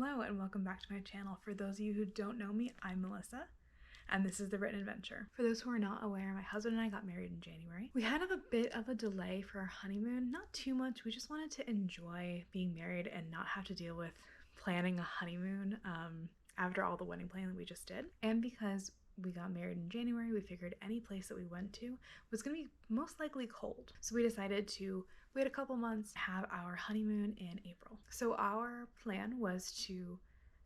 Hello and welcome back to my channel. For those of you who don't know me, I'm Melissa and this is The Written Adventure. For those who are not aware, my husband and I got married in January. We had a bit of a delay for our honeymoon, not too much. We just wanted to enjoy being married and not have to deal with planning a honeymoon after all the wedding planning we just did. And because we got married in January, we figured any place that we went to was going to be most likely cold. So we decided to wait a couple months, have our honeymoon in April. So our plan was to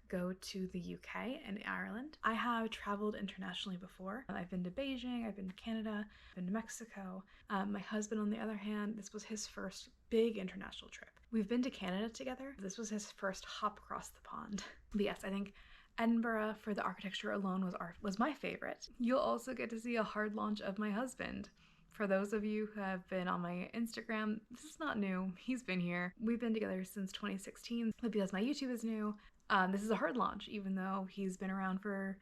go to the UK and Ireland. I have traveled internationally before. I've been to Beijing, I've been to Canada, I've been to Mexico. My husband, on the other hand, this was his first big international trip. We've been to Canada together. This was his first hop across the pond. But yes, I think Edinburgh for the architecture alone was my favorite. You'll also get to see a hard launch of my husband. For those of you who have been on my Instagram, this is not new. He's been here. We've been together since 2016, but because my YouTube is new, this is a hard launch, even though he's been around for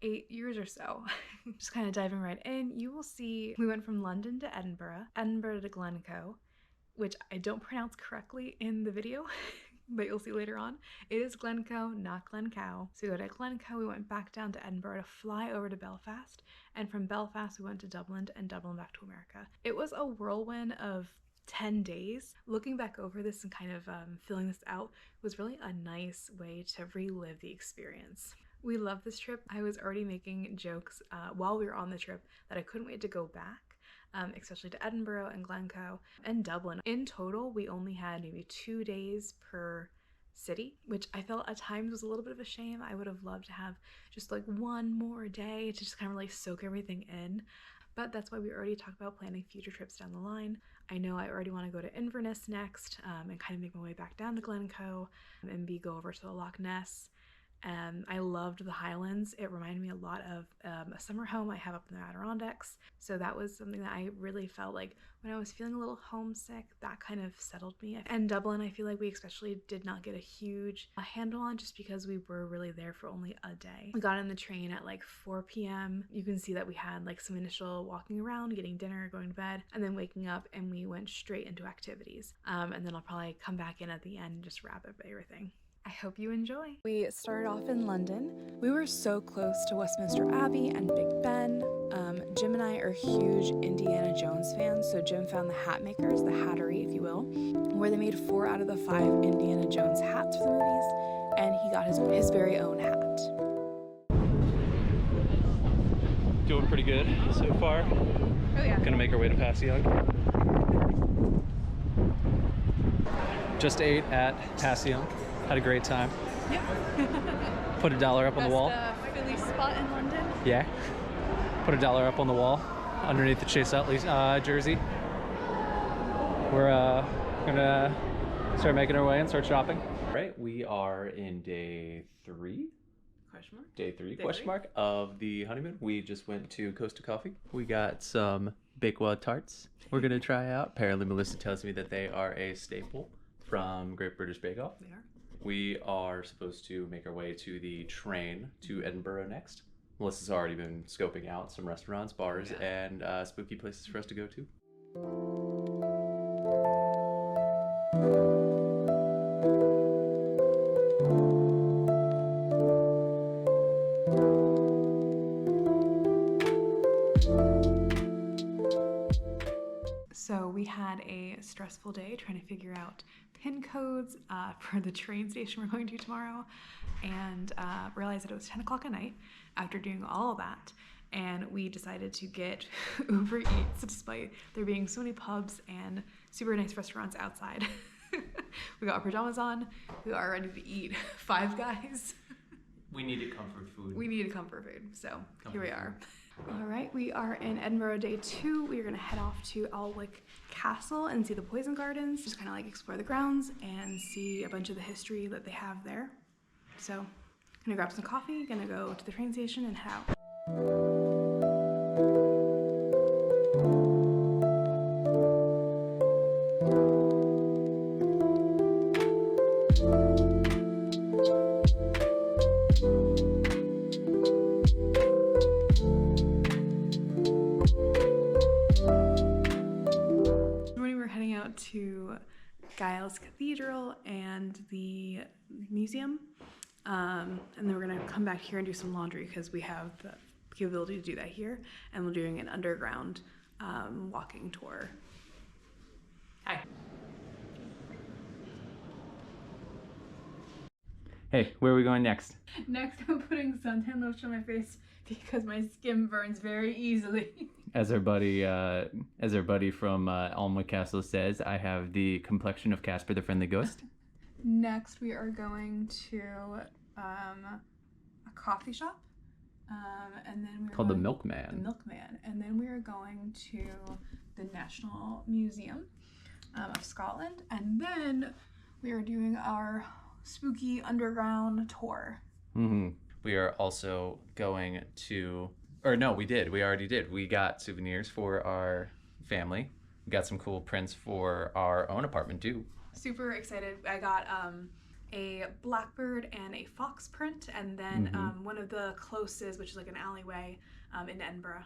8 years or so. Just kind of diving right in, you will see we went from London to Edinburgh, Edinburgh to Glencoe, which I don't pronounce correctly in the video, but you'll see later on. It is Glencoe, not Glencoe. So we go to Glencoe, we went back down to Edinburgh to fly over to Belfast, and from Belfast we went to Dublin and Dublin back to America. It was a whirlwind of 10 days. Looking back over this and kind of filling this out was really a nice way to relive the experience. We love this trip. I was already making jokes while we were on the trip that I couldn't wait to go back. Especially to Edinburgh and Glencoe and Dublin. In total, we only had maybe 2 days per city, which I felt at times was a little bit of a shame. I would have loved to have just like one more day to just kind of really soak everything in. But that's why we already talked about planning future trips down the line. I know I already want to go to Inverness next and kind of make my way back down to Glencoe and go over to the Loch Ness. I loved the Highlands. It reminded me a lot of a summer home I have up in the Adirondacks. So that was something that I really felt like when I was feeling a little homesick, that kind of settled me. And Dublin, I feel like we especially did not get a huge handle on just because we were really there for only a day. We got on the train at like 4 p.m. You can see that we had like some initial walking around, getting dinner, going to bed, and then waking up, and we went straight into activities. And then I'll probably come back in at the end and just wrap up everything. I hope you enjoy. We started off in London. We were so close to Westminster Abbey and Big Ben. Jim and I are huge Indiana Jones fans, so Jim found the hat makers, the Hattery, if you will, where they made 4 out of the 5 Indiana Jones hats for the movies, and he got his very own hat. Doing pretty good so far. Oh yeah. Gonna make our way to Passyunk. Just ate at Passyunk. Had a great time. Yeah. Put $1 up on the wall. Philly spot in London. Yeah. Put $1 up on the wall underneath the Chase Utley jersey. We're gonna start making our way and start shopping. All right, we are in day 3. Question mark? Day 3, question mark, of the honeymoon. We just went to Costa Coffee. We got some Bakewell tarts we're gonna try out. Apparently Melissa tells me that they are a staple from Great British Bake Off. They are. We are supposed to make our way to the train to Edinburgh next. Melissa's already been scoping out some restaurants, bars, and spooky places for us to go to. So we had a stressful day trying to figure out PIN codes for the train station we're going to tomorrow, and realized that it was 10 o'clock at night after doing all of that, and we decided to get Uber Eats despite there being so many pubs and super nice restaurants outside. We got our pajamas on, we are ready to eat Five Guys. We needed comfort food. We needed comfort food, so here we are. All right, we are in Edinburgh day 2. We are gonna head off to Alnwick Castle and see the Poison Gardens, just kind of like explore the grounds and see a bunch of the history that they have there. So, gonna grab some coffee, gonna go to the train station and head out. Giles Cathedral and the museum. And then we're gonna come back here and do some laundry because we have the capability to do that here. And we're doing an underground walking tour. Hi. Hey, where are we going next? Next, I'm putting suntan lotion on my face because my skin burns very easily. As our buddy from Alma Castle says, I have the complexion of Casper the Friendly Ghost. Next, we are going to a coffee shop, and then Called the Milkman. The Milkman, and then we are going to the National Museum of Scotland, and then we are doing our spooky underground tour. Mm-hmm. We are also going to, or no, we already did. We got souvenirs for our family. We got some cool prints for our own apartment too. Super excited. I got a blackbird and a fox print, and then one of the closes, which is like an alleyway in Edinburgh.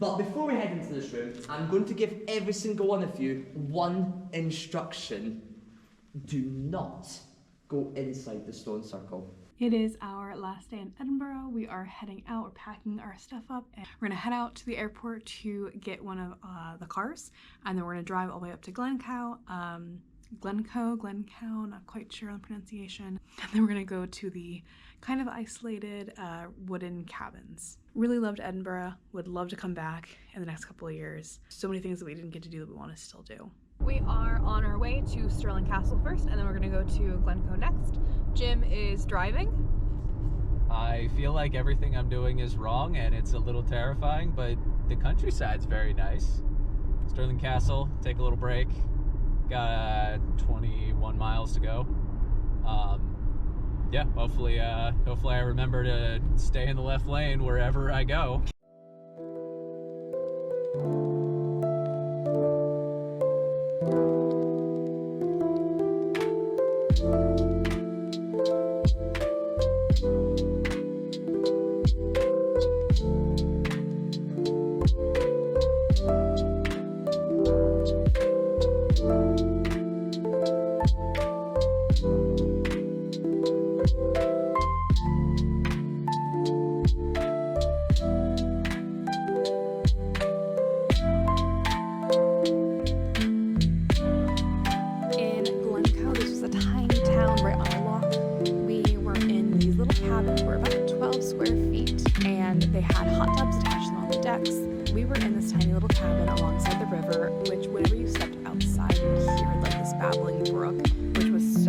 But before we head into this room, I'm going to give every single one of you one instruction. Do not go inside the stone circle. It is our last day in Edinburgh. We are heading out, we're packing our stuff up, and we're gonna head out to the airport to get one of the cars, and then we're gonna drive all the way up to Glencoe, not quite sure on the pronunciation. And then we're gonna go to the kind of isolated wooden cabins. Really loved Edinburgh, would love to come back in the next couple of years. So many things that we didn't get to do that we want to still do. We are on our way to Stirling Castle first, and then we're gonna go to Glencoe next. Jim is driving. I feel like everything I'm doing is wrong and it's a little terrifying, but the countryside's very nice. Stirling Castle, take a little break. Got 21 miles to go. Yeah, hopefully I remember to stay in the left lane wherever I go.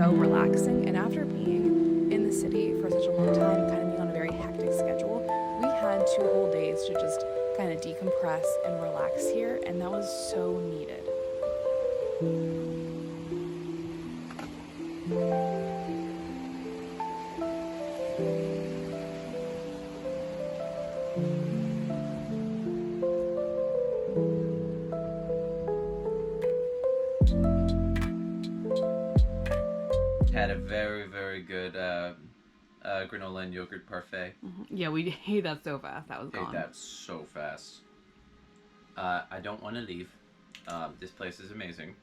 Relaxing, and after being in the city for such a long time, kind of being on a very hectic schedule, we had 2 whole days to just kind of decompress and relax here, and that was so needed. Had a very, very good granola and yogurt parfait. Yeah, we ate that so fast. That was gone. Ate that so fast. I don't want to leave. This place is amazing.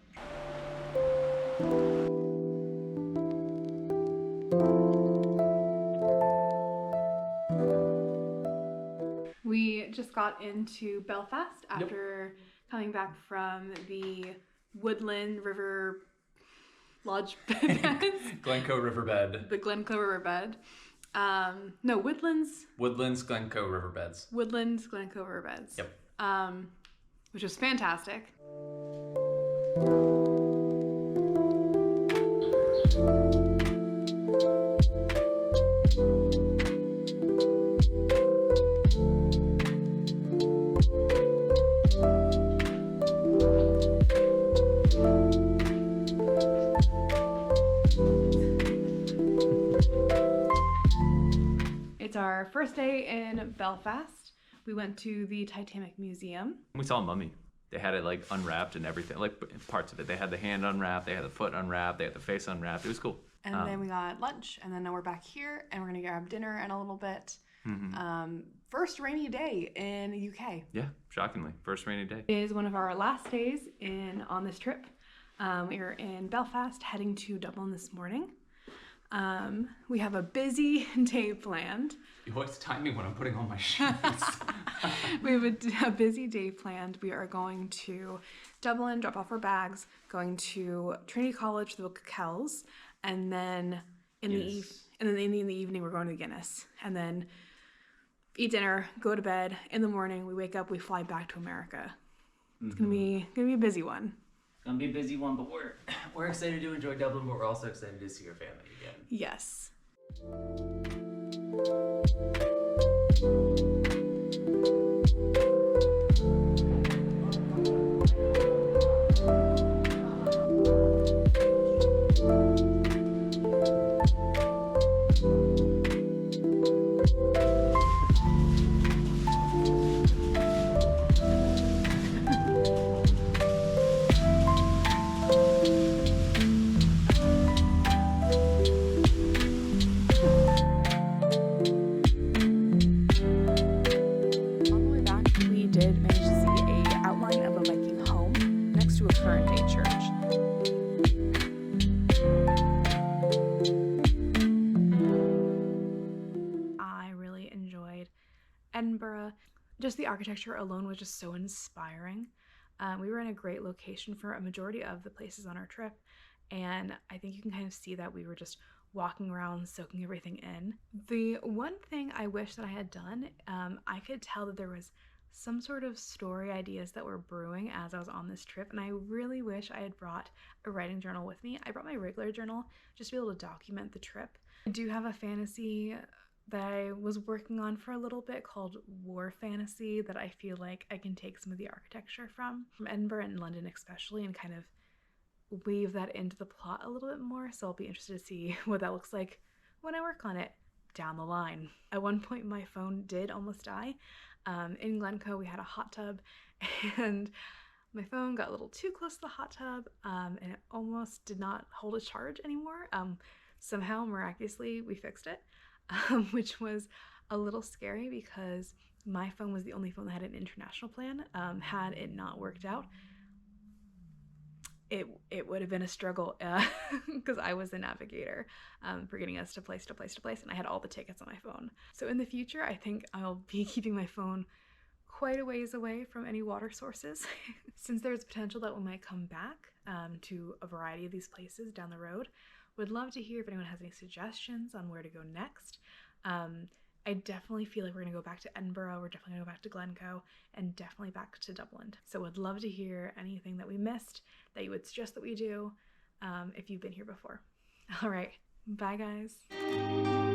We just got into Belfast after coming back from the Woodland River Lodge Glencoe Riverbed. The Glencoe Riverbed. No, Woodlands. Woodlands Glencoe Riverbeds. Woodlands Glencoe Riverbeds. Yep. Which was fantastic. It's our first day in Belfast. We went to the Titanic Museum. We saw a mummy. They had it like unwrapped and everything, like parts of it. They had the hand unwrapped, they had the foot unwrapped, they had the face unwrapped. It was cool. And then we got lunch, and then now we're back here, and we're gonna grab dinner in a little bit. First rainy day in the UK. Yeah, shockingly, first rainy day. It is one of our last days on this trip. We are in Belfast, heading to Dublin this morning. We have a busy day planned. You always time me when I'm putting on my shoes. We have a busy day planned. We are going to Dublin, drop off our bags, going to Trinity College, the Book of Kells, and then in the evening we're going to Guinness, and then eat dinner, go to bed. In the morning we wake up, we fly back to America. It's gonna be a busy one. It's gonna be a busy one, but we're excited to enjoy Dublin, but we're also excited to see your family again. Yes. Edinburgh. Just the architecture alone was just so inspiring. We were in a great location for a majority of the places on our trip, and I think you can kind of see that we were just walking around, soaking everything in. The one thing I wish that I had done, I could tell that there was some sort of story ideas that were brewing as I was on this trip, and I really wish I had brought a writing journal with me. I brought my regular journal just to be able to document the trip. I do have a fantasy that I was working on for a little bit called War Fantasy that I feel like I can take some of the architecture from Edinburgh and London especially, and kind of weave that into the plot a little bit more. So I'll be interested to see what that looks like when I work on it down the line. At one point my phone did almost die. In Glencoe we had a hot tub, and my phone got a little too close to the hot tub, and it almost did not hold a charge anymore. Somehow miraculously we fixed it. Which was a little scary because my phone was the only phone that had an international plan. Had it not worked out, it would have been a struggle because I was the navigator for getting us to place to place to place, and I had all the tickets on my phone. So in the future, I think I'll be keeping my phone quite a ways away from any water sources. Since there's potential that we might come back to a variety of these places down the road, would love to hear if anyone has any suggestions on where to go next. I definitely feel like we're gonna go back to Edinburgh, we're definitely gonna go back to Glencoe, and definitely back to Dublin. So would love to hear anything that we missed that you would suggest that we do if you've been here before. All right, bye guys.